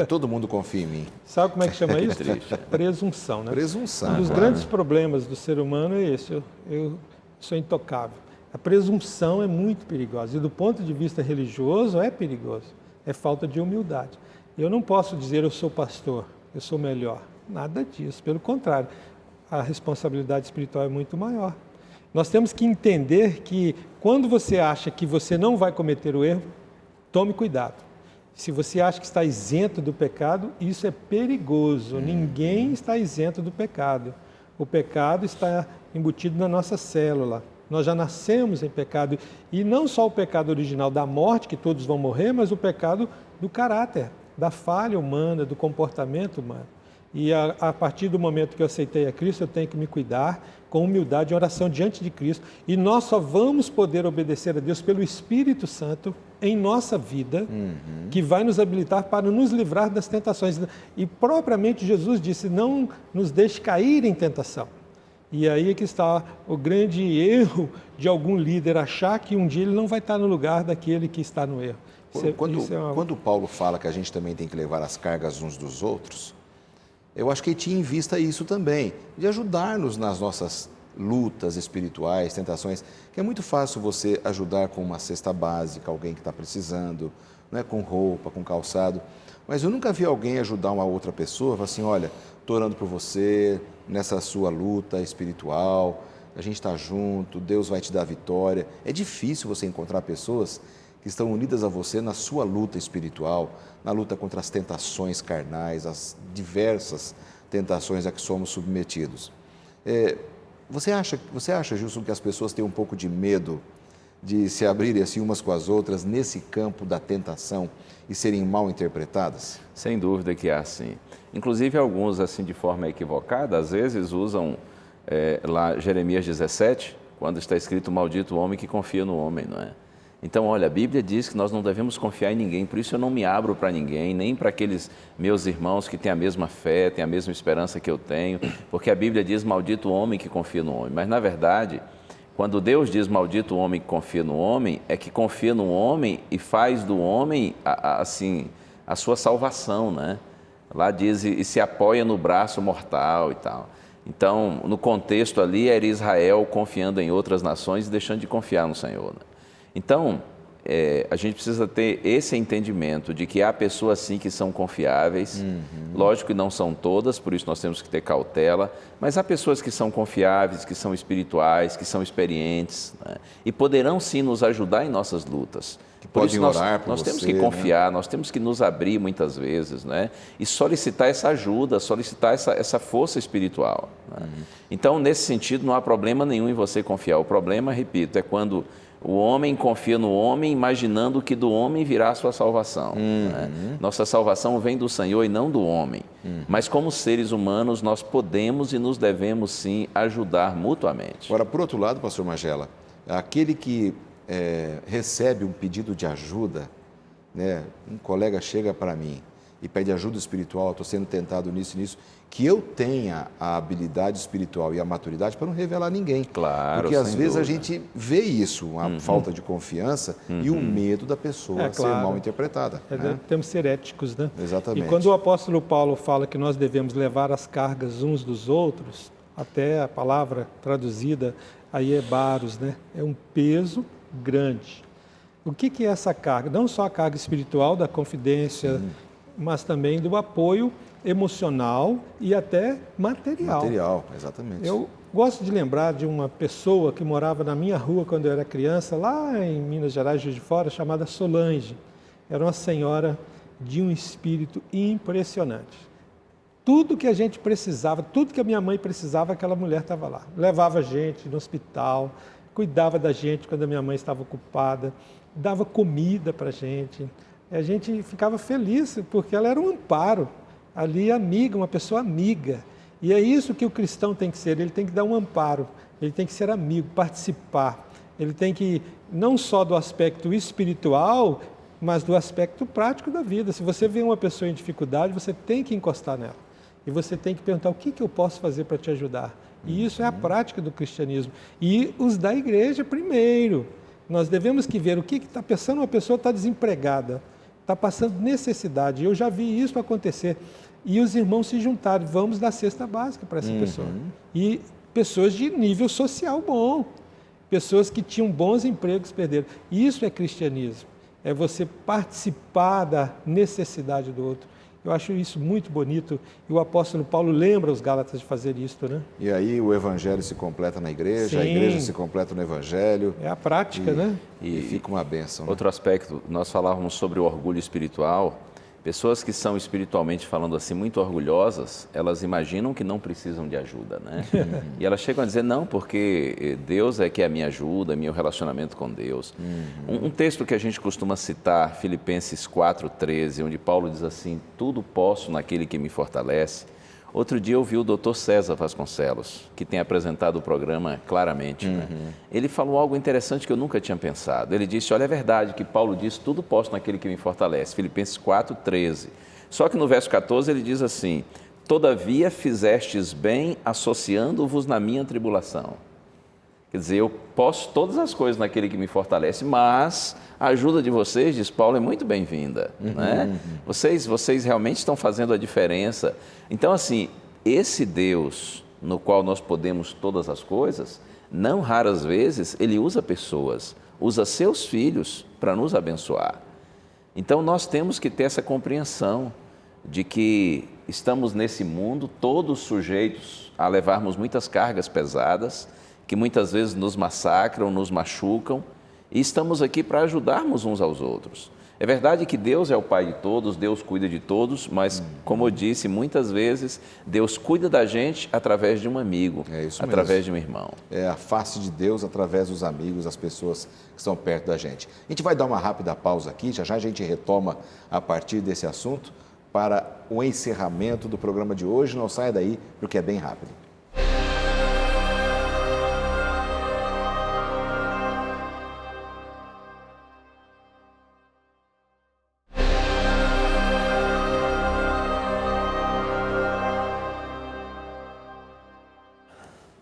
todo mundo confia em mim. Sabe como é que chama isso? Presunção, né? Presunção. Um dos grandes problemas do ser humano é esse, eu sou intocável. A presunção é muito perigosa e do ponto de vista religioso é perigoso, é falta de humildade. Eu não posso dizer eu sou pastor, eu sou melhor, nada disso, pelo contrário. a responsabilidade espiritual é muito maior. Nós temos que entender que quando você acha que você não vai cometer o erro, tome cuidado. Se você acha que está isento do pecado, isso é perigoso. Ninguém está isento do pecado. O pecado está embutido na nossa célula. Nós já nascemos em pecado. E não só o pecado original da morte, que todos vão morrer, mas o pecado do caráter, da falha humana, do comportamento humano. E a partir do momento que eu aceitei a Cristo, eu tenho que me cuidar com humildade e oração diante de Cristo. E nós só vamos poder obedecer a Deus pelo Espírito Santo em nossa vida, que vai nos habilitar para nos livrar das tentações. E propriamente Jesus disse, não nos deixe cair em tentação. E aí é que está o grande erro de algum líder achar que um dia ele não vai estar no lugar daquele que está no erro. Quando Paulo fala que a gente também tem que levar as cargas uns dos outros, eu acho que ele tinha em vista isso também, de ajudar-nos nas nossas lutas espirituais, tentações, que é muito fácil você ajudar com uma cesta básica, alguém que está precisando, né, com roupa, com calçado, mas eu nunca vi alguém ajudar uma outra pessoa, falar assim, olha, estou orando por você nessa sua luta espiritual, a gente está junto, Deus vai te dar vitória. É difícil você encontrar pessoas que estão unidas a você na sua luta espiritual, na luta contra as tentações carnais, as diversas tentações a que somos submetidos. Você acha, Gilson, que as pessoas têm um pouco de medo de se abrirem assim umas com as outras nesse campo da tentação e serem mal interpretadas? Sem dúvida que há, sim. Inclusive, alguns, assim, de forma equivocada, às vezes usam lá Jeremias 17, quando está escrito, maldito o homem que confia no homem, não é? Então, olha, a Bíblia diz que nós não devemos confiar em ninguém, por isso eu não me abro para ninguém, nem para aqueles meus irmãos que têm a mesma fé, têm a mesma esperança que eu tenho, porque a Bíblia diz, maldito o homem que confia no homem. Mas, na verdade, quando Deus diz maldito o homem que confia no homem, é que confia no homem e faz do homem, assim, a sua salvação, né? Lá diz, e se apoia no braço mortal e tal. Então, no contexto ali, era Israel confiando em outras nações e deixando de confiar no Senhor, né? Então, a gente precisa ter esse entendimento de que há pessoas sim que são confiáveis, lógico que não são todas, por isso nós temos que ter cautela, mas há pessoas que são confiáveis, que são espirituais, que são experientes, né? E poderão sim nos ajudar em nossas lutas. Que podem orar por você, nós temos que confiar, né? Nós temos que nos abrir muitas vezes, né? E solicitar essa ajuda, solicitar essa força espiritual, né? Então, nesse sentido, não há problema nenhum em você confiar. O problema, repito, é quando o homem confia no homem, imaginando que do homem virá a sua salvação, né? Nossa salvação vem do Senhor e não do homem. Mas como seres humanos, nós podemos e nos devemos sim ajudar mutuamente. Agora, por outro lado, pastor Magela, aquele que recebe um pedido de ajuda, né? Um colega chega para mim e pede ajuda espiritual, estou sendo tentado nisso e nisso, que eu tenha a habilidade espiritual e a maturidade para não revelar a ninguém. Claro, porque às vezes dúvida. a gente vê isso, a falta de confiança e o medo da pessoa ser mal interpretada. Né? Temos que ser éticos, né? Exatamente. E quando o apóstolo Paulo fala que nós devemos levar as cargas uns dos outros, até a palavra traduzida aí é baros, né? É um peso grande. O que é essa carga? Não só a carga espiritual da confidência, mas também do apoio emocional e até material. Material, exatamente. Eu gosto de lembrar de uma pessoa que morava na minha rua quando eu era criança, lá em Minas Gerais, Juiz de Fora, chamada Solange. Era uma senhora de um espírito impressionante. Tudo que a gente precisava, tudo que a minha mãe precisava, aquela mulher estava lá. Levava a gente no hospital, cuidava da gente quando a minha mãe estava ocupada, dava comida para a gente. A gente ficava feliz, porque ela era um amparo, ali amiga, uma pessoa amiga. E é isso que o cristão tem que ser, ele tem que dar um amparo, ele tem que ser amigo, participar. Ele tem que, não só do aspecto espiritual, mas do aspecto prático da vida. Se você vê uma pessoa em dificuldade, você tem que encostar nela. E você tem que perguntar, o que eu posso fazer para te ajudar? E isso é a prática do cristianismo. E os da igreja primeiro. Nós devemos que ver o que está pensando, uma pessoa está desempregada, está passando necessidade. Eu já vi isso acontecer. E os irmãos se juntaram, vamos dar cesta básica para essa pessoa. E pessoas de nível social bom, pessoas que tinham bons empregos perderam. Isso é cristianismo. é você participar da necessidade do outro. Eu acho isso muito bonito e o apóstolo Paulo lembra os Gálatas de fazer isso, né? E aí o evangelho se completa na igreja, Sim. a igreja se completa no evangelho. É a prática, né? E fica uma bênção. Né? Outro aspecto, nós falávamos sobre o orgulho espiritual. Pessoas que são espiritualmente falando assim muito orgulhosas, elas imaginam que não precisam de ajuda, né? E elas chegam a dizer, não, porque Deus é que é a minha ajuda, meu relacionamento com Deus. Um texto que a gente costuma citar, Filipenses 4:13, onde Paulo diz assim, tudo posso naquele que me fortalece. Outro dia eu vi o Dr. César Vasconcelos, que tem apresentado o programa claramente. Né? Ele falou algo interessante que eu nunca tinha pensado. Ele disse, olha, é verdade que Paulo diz, tudo posso naquele que me fortalece. Filipenses 4:13. Só que no verso 14 ele diz assim, todavia fizestes bem associando-vos na minha tribulação. Quer dizer, eu posso todas as coisas naquele que me fortalece, mas a ajuda de vocês, diz Paulo, é muito bem-vinda. Né? Vocês realmente estão fazendo a diferença. Então, assim, esse Deus no qual nós podemos todas as coisas, não raras vezes ele usa pessoas, usa seus filhos para nos abençoar. Então, nós temos que ter essa compreensão de que estamos nesse mundo todos sujeitos a levarmos muitas cargas pesadas, que muitas vezes nos massacram, nos machucam, e estamos aqui para ajudarmos uns aos outros. É verdade que Deus é o Pai de todos, Deus cuida de todos, mas, como eu disse, muitas vezes Deus cuida da gente através de um amigo, através de um irmão. É a face de Deus através dos amigos, as pessoas que estão perto da gente. A gente vai dar uma rápida pausa aqui, já já a gente retoma a partir desse assunto para o encerramento do programa de hoje. Não saia daí, porque é bem rápido.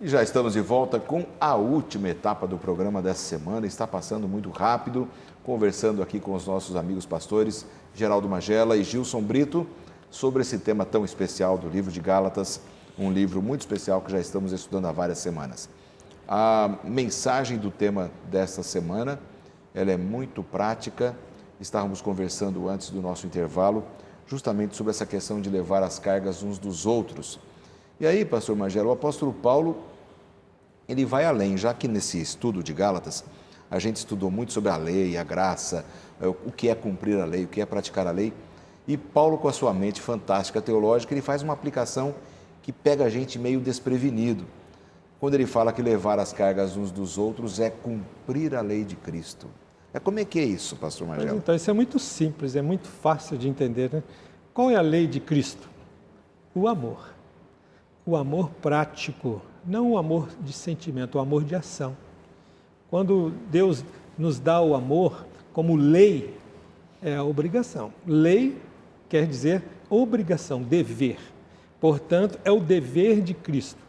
E já estamos de volta com a última etapa do programa dessa semana. Está passando muito rápido, conversando aqui com os nossos amigos pastores Geraldo Magela e Gilson Brito sobre esse tema tão especial do livro de Gálatas, um livro muito especial que já estamos estudando há várias semanas. A mensagem do tema desta semana, ela é muito prática. Estávamos conversando antes do nosso intervalo justamente sobre essa questão de levar as cargas uns dos outros. E aí, pastor Magela, o apóstolo Paulo, ele vai além, já que nesse estudo de Gálatas, a gente estudou muito sobre a lei, a graça, o que é cumprir a lei, o que é praticar a lei. E Paulo, com a sua mente fantástica teológica, ele faz uma aplicação que pega a gente meio desprevenido. Quando ele fala que levar as cargas uns dos outros é cumprir a lei de Cristo. Como é que é isso, pastor Magela? Mas, então, isso é muito simples, é muito fácil de entender, né? Qual é a lei de Cristo? O amor. O amor prático, não o amor de sentimento, o amor de ação. Quando Deus nos dá o amor como lei, é a obrigação. Lei quer dizer obrigação, dever. Portanto, é o dever de Cristo.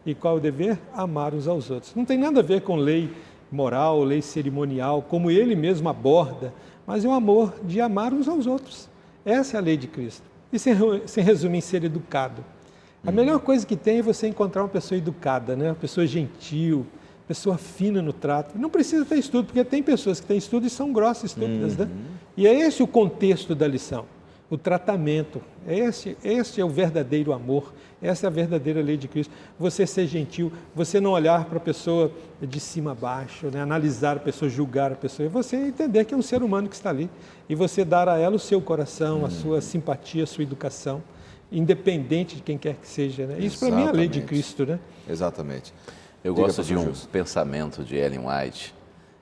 E qual é o dever? Amar uns aos outros. Não tem nada a ver com lei moral, lei cerimonial, como ele mesmo aborda, mas é o amor de amar uns aos outros. Essa é a lei de Cristo. E se resume em ser educado. A melhor coisa que tem é você encontrar uma pessoa educada, né? Uma pessoa gentil, pessoa fina no trato. Não precisa ter estudo, porque tem pessoas que têm estudo e são grossas, estúpidas, né? E é esse o contexto da lição, o tratamento. Esse é o verdadeiro amor, essa é a verdadeira lei de Cristo. Você ser gentil, você não olhar para a pessoa de cima a baixo, né? Analisar a pessoa, julgar a pessoa, e você entender que é um ser humano que está ali. E você dar a ela o seu coração, a sua simpatia, a sua educação, independente de quem quer que seja, né? Isso para mim é a lei de Cristo, né? Exatamente. Eu gosto de um pensamento de Ellen White,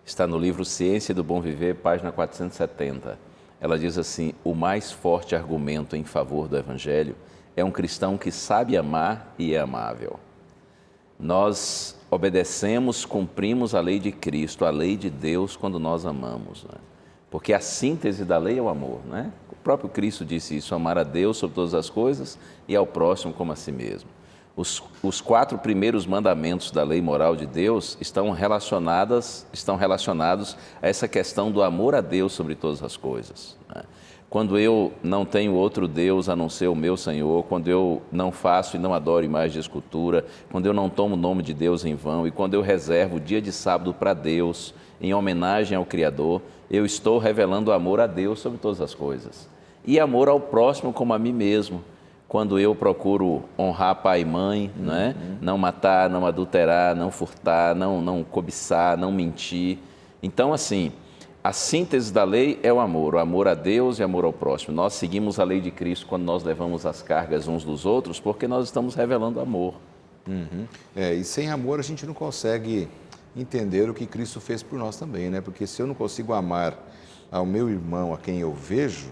está no livro Ciência do Bom Viver, página 470. Ela diz assim, o mais forte argumento em favor do Evangelho é um cristão que sabe amar e é amável. Nós obedecemos, cumprimos a lei de Cristo, a lei de Deus, quando nós amamos, né? Porque a síntese da lei é o amor, né? O próprio Cristo disse isso, amar a Deus sobre todas as coisas e ao próximo como a si mesmo. Os 4 primeiros mandamentos da lei moral de Deus estão relacionados a essa questão do amor a Deus sobre todas as coisas, né? Quando eu não tenho outro Deus a não ser o meu Senhor, quando eu não faço e não adoro imagem de escultura, quando eu não tomo o nome de Deus em vão e quando eu reservo o dia de sábado para Deus, em homenagem ao Criador, eu estou revelando amor a Deus sobre todas as coisas. E amor ao próximo como a mim mesmo. Quando eu procuro honrar pai e mãe, né? Não matar, não adulterar, não furtar, não cobiçar, não mentir. Então, assim, a síntese da lei é o amor a Deus e amor ao próximo. Nós seguimos a lei de Cristo quando nós levamos as cargas uns dos outros, porque nós estamos revelando amor. E sem amor a gente não consegue entender o que Cristo fez por nós também, né? Porque se eu não consigo amar ao meu irmão, a quem eu vejo,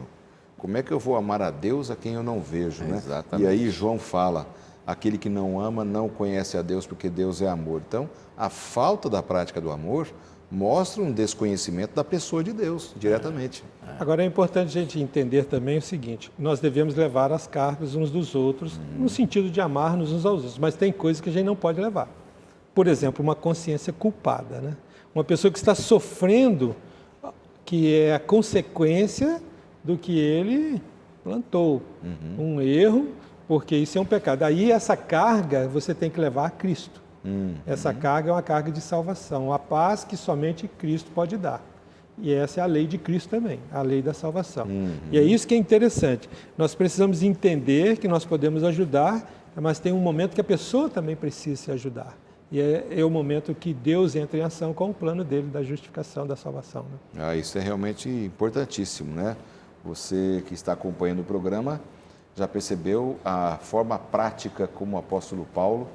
como é que eu vou amar a Deus a quem eu não vejo, né? Exatamente. E aí João fala, aquele que não ama não conhece a Deus, porque Deus é amor. Então, a falta da prática do amor mostra um desconhecimento da pessoa de Deus, diretamente. Agora, é importante a gente entender também o seguinte, nós devemos levar as cargas uns dos outros, no sentido de amar-nos uns aos outros, mas tem coisas que a gente não pode levar. Por exemplo, uma consciência culpada, né? Uma pessoa que está sofrendo, que é a consequência do que ele plantou. Um erro, porque isso é um pecado. Aí essa carga você tem que levar a Cristo. Essa carga é uma carga de salvação, a paz que somente Cristo pode dar. E essa é a lei de Cristo também, a lei da salvação. E é isso que é interessante. Nós precisamos entender que nós podemos ajudar, mas tem um momento que a pessoa também precisa se ajudar. E é o momento que Deus entra em ação com o plano dele da justificação, da salvação. Né? Isso é realmente importantíssimo, né? Você que está acompanhando o programa já percebeu a forma prática como o apóstolo Paulo,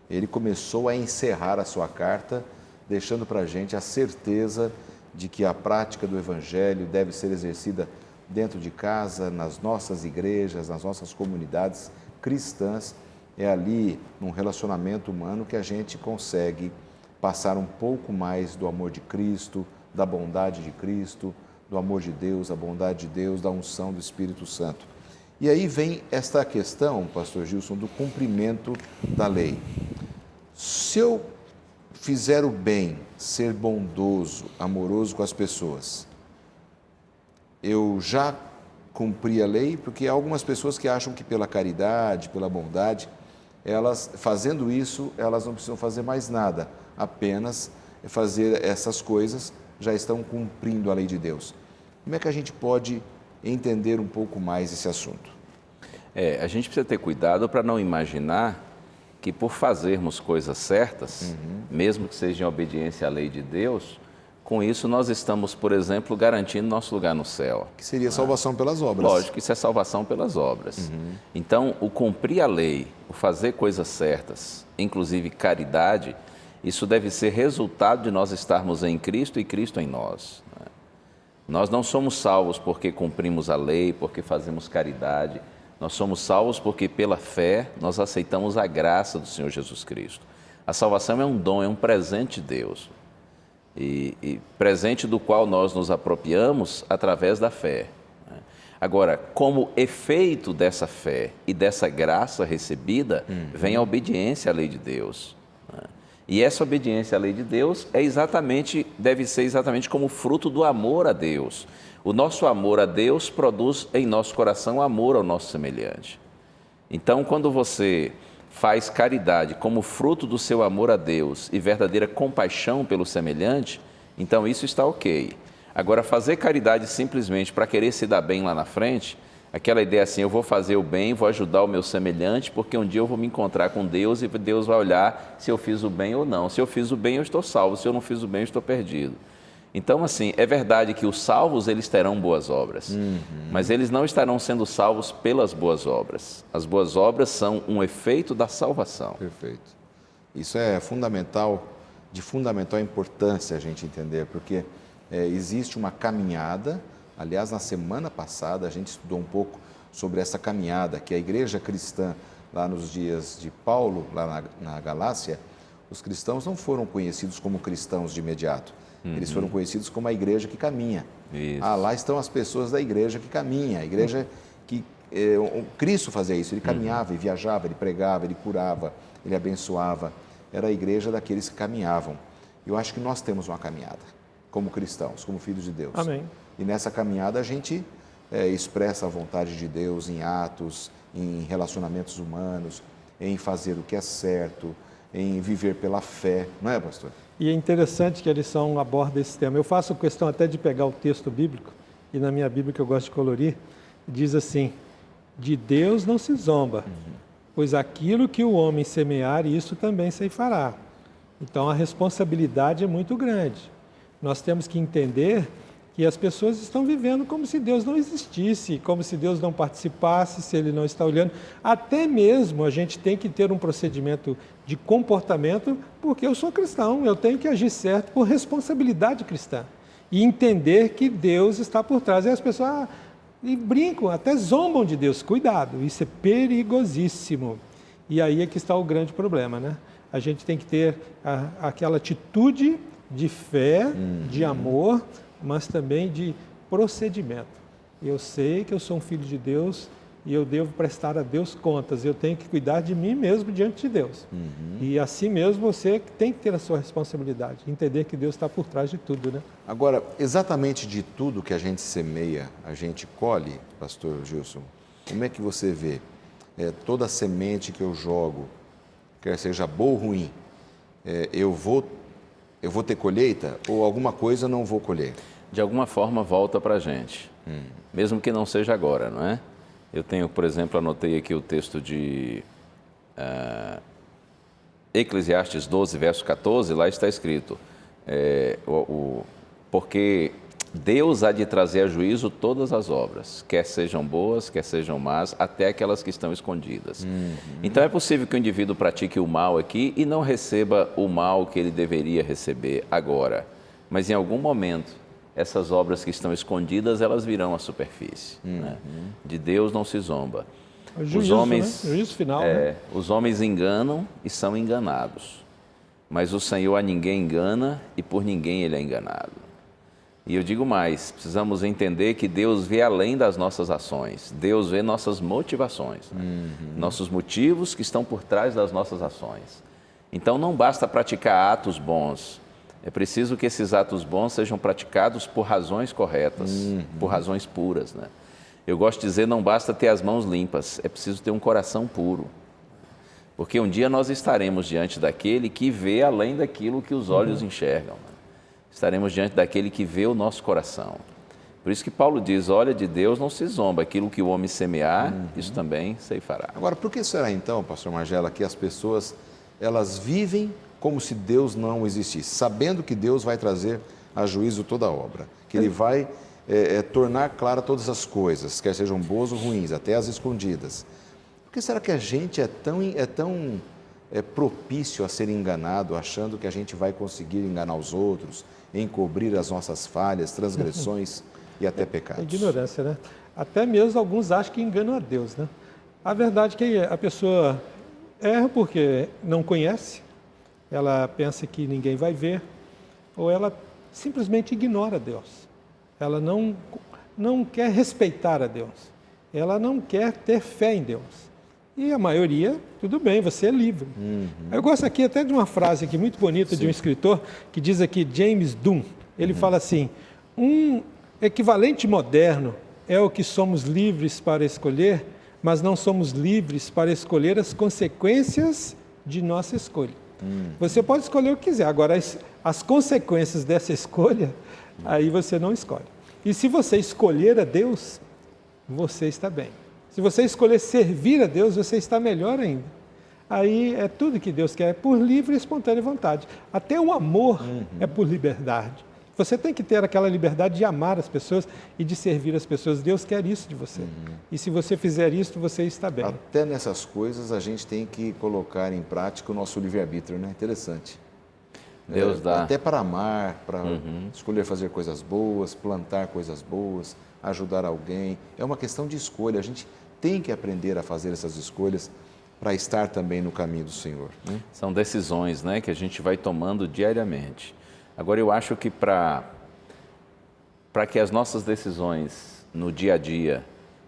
ele começou a encerrar a sua carta, deixando para a gente a certeza de que a prática do Evangelho deve ser exercida dentro de casa, nas nossas igrejas, nas nossas comunidades cristãs. É ali, num relacionamento humano, que a gente consegue passar um pouco mais do amor de Cristo, da bondade de Cristo, do amor de Deus, a bondade de Deus, da unção do Espírito Santo. E aí vem esta questão, pastor Gilson, do cumprimento da lei. Se eu fizer o bem, ser bondoso, amoroso com as pessoas, eu já cumpri a lei? Porque há algumas pessoas que acham que pela caridade, pela bondade, elas, fazendo isso, elas não precisam fazer mais nada, apenas fazer essas coisas, já estão cumprindo a lei de Deus. Como é que a gente pode entender um pouco mais esse assunto? A gente precisa ter cuidado para não imaginar que por fazermos coisas certas, mesmo que seja em obediência à lei de Deus, com isso nós estamos, por exemplo, garantindo nosso lugar no céu. Que seria salvação pelas obras. Lógico que isso é salvação pelas obras. Então, o cumprir a lei, o fazer coisas certas, inclusive caridade, isso deve ser resultado de nós estarmos em Cristo e Cristo em nós. Nós não somos salvos porque cumprimos a lei, porque fazemos caridade. Nós somos salvos porque, pela fé, nós aceitamos a graça do Senhor Jesus Cristo. A salvação é um dom, é um presente de Deus. E presente do qual nós nos apropriamos através da fé. Agora, como efeito dessa fé e dessa graça recebida, vem a obediência à lei de Deus. E essa obediência à lei de Deus deve ser exatamente como fruto do amor a Deus. O nosso amor a Deus produz em nosso coração amor ao nosso semelhante. Então, quando você faz caridade como fruto do seu amor a Deus e verdadeira compaixão pelo semelhante, então isso está ok. Agora, fazer caridade simplesmente para querer se dar bem lá na frente, aquela ideia assim, eu vou fazer o bem, vou ajudar o meu semelhante, porque um dia eu vou me encontrar com Deus e Deus vai olhar se eu fiz o bem ou não. Se eu fiz o bem, eu estou salvo. Se eu não fiz o bem, eu estou perdido. Então, assim, é verdade que os salvos, eles terão boas obras, mas eles não estarão sendo salvos pelas boas obras. As boas obras são um efeito da salvação. Perfeito. Isso é fundamental, de fundamental importância a gente entender, porque existe uma caminhada. Aliás, na semana passada, a gente estudou um pouco sobre essa caminhada, que a igreja cristã, lá nos dias de Paulo, lá na Galácia, os cristãos não foram conhecidos como cristãos de imediato. Eles foram conhecidos como a igreja que caminha. Isso. Lá estão as pessoas da igreja que caminha, a igreja que... Cristo fazia isso, ele caminhava e viajava, ele pregava, ele curava, ele abençoava. Era a igreja daqueles que caminhavam. Eu acho que nós temos uma caminhada, como cristãos, como filhos de Deus. Amém. E nessa caminhada a gente expressa a vontade de Deus em atos, em relacionamentos humanos, em fazer o que é certo, em viver pela fé. Não é, pastor? E é interessante que a lição aborda esse tema. Eu faço questão até de pegar o texto bíblico, e na minha Bíblia que eu gosto de colorir, diz assim: de Deus não se zomba, pois aquilo que o homem semear, isso também ceifará. Então a responsabilidade é muito grande. Nós temos que entender que as pessoas estão vivendo como se Deus não existisse, como se Deus não participasse, se Ele não está olhando. Até mesmo a gente tem que ter um procedimento de comportamento, porque eu sou cristão, eu tenho que agir certo por responsabilidade cristã. E entender que Deus está por trás. E as pessoas e brincam, até zombam de Deus. Cuidado, isso é perigosíssimo. E aí é que está o grande problema, né? A gente tem que ter aquela atitude de fé, de amor, mas também de procedimento. Eu sei que eu sou um filho de Deus e eu devo prestar a Deus contas. Eu tenho que cuidar de mim mesmo diante de Deus. E assim mesmo você tem que ter a sua responsabilidade, entender que Deus está por trás de tudo, né? Agora, exatamente de tudo que a gente semeia, a gente colhe, pastor Gilson. Como é que você vê? Toda semente que eu jogo, quer seja boa ou ruim, eu vou ter colheita ou alguma coisa não vou colher? De alguma forma volta para a gente, mesmo que não seja agora, não é? Eu tenho, por exemplo, anotei aqui o texto de Eclesiastes 12, verso 14, lá está escrito, porque Deus há de trazer a juízo todas as obras, quer sejam boas, quer sejam más, até aquelas que estão escondidas. Então é possível que o indivíduo pratique o mal aqui e não receba o mal que ele deveria receber agora, mas em algum momento essas obras que estão escondidas, elas virão à superfície. Né? De Deus não se zomba. Juízo, os homens, né? Juízo final. Né? Os homens enganam e são enganados, mas o Senhor a ninguém engana e por ninguém Ele é enganado. E eu digo mais, precisamos entender que Deus vê além das nossas ações. Deus vê nossas motivações, né? Nossos motivos que estão por trás das nossas ações. Então não basta praticar atos bons. É preciso que esses atos bons sejam praticados por razões corretas, por razões puras, né? Eu gosto de dizer, não basta ter as mãos limpas, é preciso ter um coração puro. Porque um dia nós estaremos diante daquele que vê além daquilo que os olhos enxergam, né? Estaremos diante daquele que vê o nosso coração. Por isso que Paulo diz, olha, de Deus não se zomba, aquilo que o homem semear, isso também ceifará. Agora, por que será então, pastor Magela, que as pessoas, elas vivem como se Deus não existisse, sabendo que Deus vai trazer a juízo toda a obra, que Ele vai tornar clara todas as coisas, quer sejam boas ou ruins, até as escondidas. Por que será que a gente é tão propício a ser enganado, achando que a gente vai conseguir enganar os outros, encobrir as nossas falhas, transgressões e até pecados? Ignorância, né? Até mesmo alguns acham que enganam a Deus, né? A verdade é que a pessoa erra porque não conhece, ela pensa que ninguém vai ver, ou ela simplesmente ignora Deus. Ela não quer respeitar a Deus. Ela não quer ter fé em Deus. E a maioria, tudo bem, você é livre. Eu gosto aqui até de uma frase aqui muito bonita de um escritor, que diz aqui, James Dunn. Ele fala assim, um equivalente moderno é o que somos livres para escolher, mas não somos livres para escolher as consequências de nossa escolha. Você pode escolher o que quiser, agora as consequências dessa escolha, aí você não escolhe. E se você escolher a Deus, você está bem. Se você escolher servir a Deus, você está melhor ainda. Aí é tudo que Deus quer, por livre e espontânea vontade. Até o amor é por liberdade. Você tem que ter aquela liberdade de amar as pessoas e de servir as pessoas. Deus quer isso de você. E se você fizer isso, você está bem. Até nessas coisas a gente tem que colocar em prática o nosso livre-arbítrio, né? Interessante. Deus dá. Até para amar, para escolher fazer coisas boas, plantar coisas boas, ajudar alguém. É uma questão de escolha. A gente tem que aprender a fazer essas escolhas para estar também no caminho do Senhor, né? São decisões, né, que a gente vai tomando diariamente. Agora, eu acho que para que as nossas decisões no dia a dia,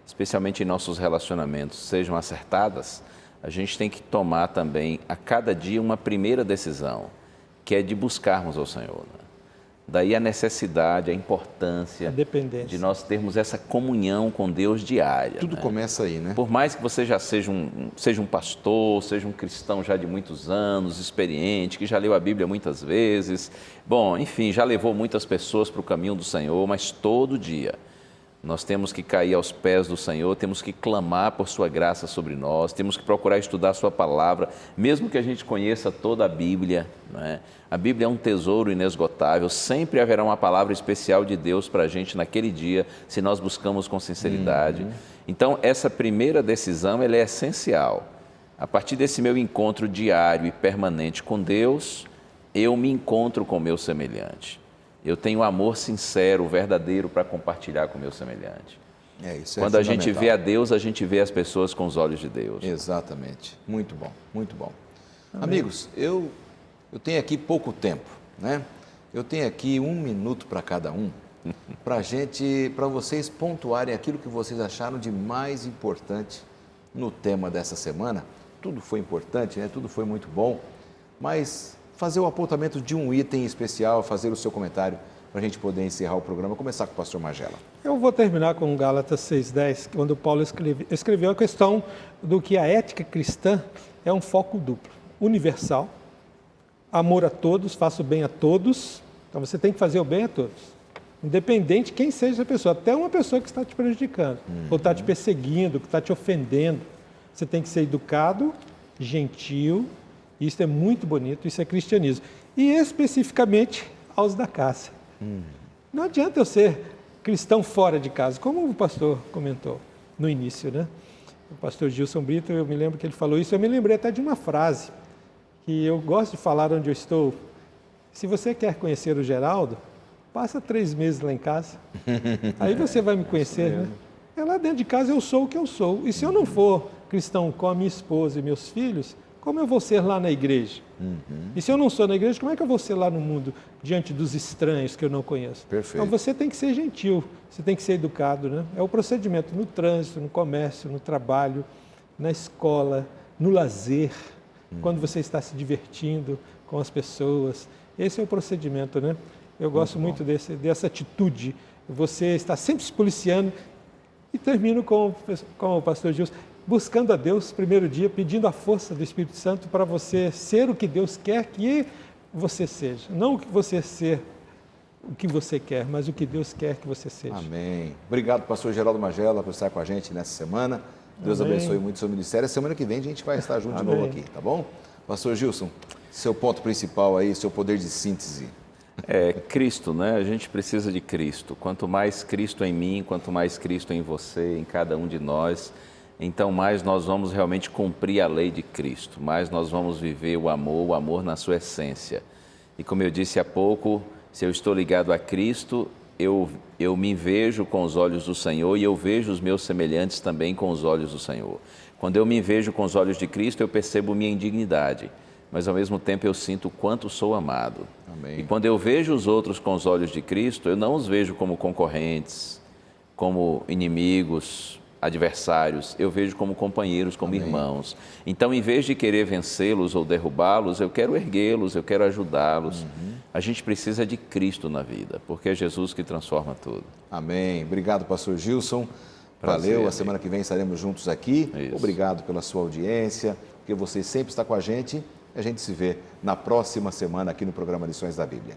especialmente em nossos relacionamentos, sejam acertadas, a gente tem que tomar também, a cada dia, uma primeira decisão, que é de buscarmos ao Senhor, né? Daí a necessidade, a importância de nós termos essa comunhão com Deus diária. Tudo começa aí, né? Por mais que você já seja um pastor, seja um cristão já de muitos anos, experiente, que já leu a Bíblia muitas vezes, bom, enfim, já levou muitas pessoas para o caminho do Senhor, mas todo dia nós temos que cair aos pés do Senhor, temos que clamar por sua graça sobre nós, temos que procurar estudar a sua palavra, mesmo que a gente conheça toda a Bíblia, não é? A Bíblia é um tesouro inesgotável, sempre haverá uma palavra especial de Deus para a gente naquele dia, se nós buscamos com sinceridade. Então, essa primeira decisão, ela é essencial. A partir desse meu encontro diário e permanente com Deus, eu me encontro com o meu semelhante. Eu tenho amor sincero, verdadeiro para compartilhar com o meu semelhante. Quando a gente vê a Deus, a gente vê as pessoas com os olhos de Deus. Exatamente. Muito bom, muito bom. Amém. Amigos, eu tenho aqui pouco tempo, né? Eu tenho aqui 1 minuto para cada um, para vocês pontuarem aquilo que vocês acharam de mais importante no tema dessa semana. Tudo foi importante, né? Tudo foi muito bom, mas fazer o apontamento de um item especial, fazer o seu comentário para a gente poder encerrar o programa. Começar com o pastor Magela. Eu vou terminar com Gálatas 6,10, quando Paulo escreveu a questão do que a ética cristã é um foco duplo, universal, amor a todos, faça o bem a todos. Então você tem que fazer o bem a todos, independente de quem seja a pessoa, até uma pessoa que está te prejudicando, ou está te perseguindo, que está te ofendendo. Você tem que ser educado, gentil. Isso é muito bonito, isso é cristianismo. E especificamente aos da casa. Não adianta eu ser cristão fora de casa, como o pastor comentou no início, né? O pastor Gilson Brito, eu me lembro que ele falou isso, eu me lembrei até de uma frase, que eu gosto de falar onde eu estou. Se você quer conhecer o Geraldo, passa 3 meses lá em casa, aí você vai me conhecer, né? É lá dentro de casa eu sou o que eu sou. E se eu não for cristão com a minha esposa e meus filhos, como eu vou ser lá na igreja? E se eu não sou na igreja, como é que eu vou ser lá no mundo, diante dos estranhos que eu não conheço? Perfeito. Então você tem que ser gentil, você tem que ser educado, né? É o procedimento no trânsito, no comércio, no trabalho, na escola, no lazer, quando você está se divertindo com as pessoas. Esse é o procedimento, né? Eu gosto muito dessa atitude. Você está sempre se policiando. E termino com o pastor Gilson, buscando a Deus, primeiro dia, pedindo a força do Espírito Santo para você ser o que Deus quer que você seja. Não o que você ser, o que você quer, mas o que Deus quer que você seja. Amém. Obrigado, pastor Geraldo Magela, por estar com a gente nessa semana. Deus abençoe muito o seu ministério. Semana que vem a gente vai estar junto de novo aqui, tá bom? Pastor Gilson, seu ponto principal aí, seu poder de síntese. É Cristo, né? A gente precisa de Cristo. Quanto mais Cristo em mim, quanto mais Cristo em você, em cada um de nós, então mais nós vamos realmente cumprir a lei de Cristo, mais nós vamos viver o amor na sua essência. E como eu disse há pouco, se eu estou ligado a Cristo, eu me vejo com os olhos do Senhor e eu vejo os meus semelhantes também com os olhos do Senhor. Quando eu me vejo com os olhos de Cristo, eu percebo minha indignidade, mas ao mesmo tempo eu sinto o quanto sou amado. Amém. E quando eu vejo os outros com os olhos de Cristo, eu não os vejo como concorrentes, como inimigos, adversários, eu vejo como companheiros, como Amém. Irmãos. Então, em vez de querer vencê-los ou derrubá-los, eu quero erguê-los, eu quero ajudá-los. A gente precisa de Cristo na vida, porque é Jesus que transforma tudo. Amém. Obrigado, pastor Gilson. Prazer, valeu. A semana que vem estaremos juntos aqui. Isso. Obrigado pela sua audiência, porque você sempre está com a gente. A gente se vê na próxima semana aqui no programa Lições da Bíblia.